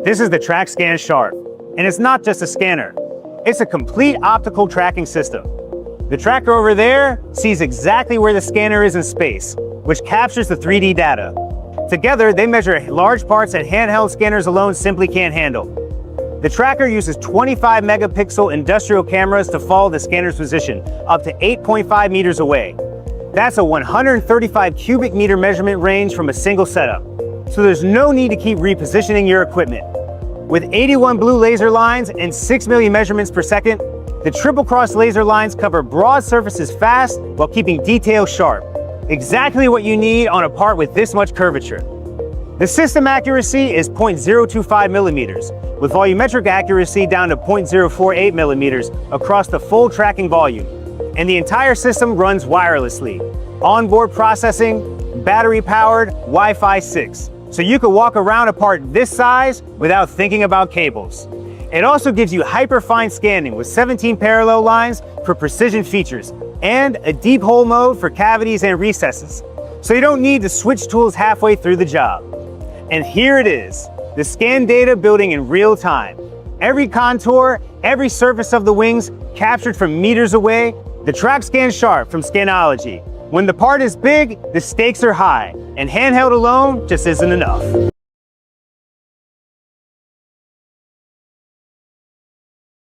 This is the TrackScan Sharp, and it's not just a scanner. It's a complete optical tracking system. The tracker over there sees exactly where the scanner is in space, which captures the 3D data. Together, they measure large parts that handheld scanners alone simply can't handle. The tracker uses 25 megapixel industrial cameras to follow the scanner's position up to 8.5 meters away. That's a 135 cubic meter measurement range from a single setup. So there's no need to keep repositioning your equipment. With 81 blue laser lines and 6 million measurements per second, the triple cross laser lines cover broad surfaces fast while keeping detail sharp. Exactly what you need on a part with this much curvature. The system accuracy is 0.025 millimeters, with volumetric accuracy down to 0.048 millimeters across the full tracking volume. And the entire system runs wirelessly. Onboard processing, battery powered, Wi-Fi 6. So you can walk around a part this size without thinking about cables. It also gives you hyperfine scanning with 17 parallel lines for precision features and a deep hole mode for cavities and recesses. So you don't need to switch tools halfway through the job. And here it is, the scan data building in real time. Every contour, every surface of the wings captured from meters away. The TrackScan Sharp from SCANOLOGY. When the part is big, the stakes are high, and handheld alone just isn't enough.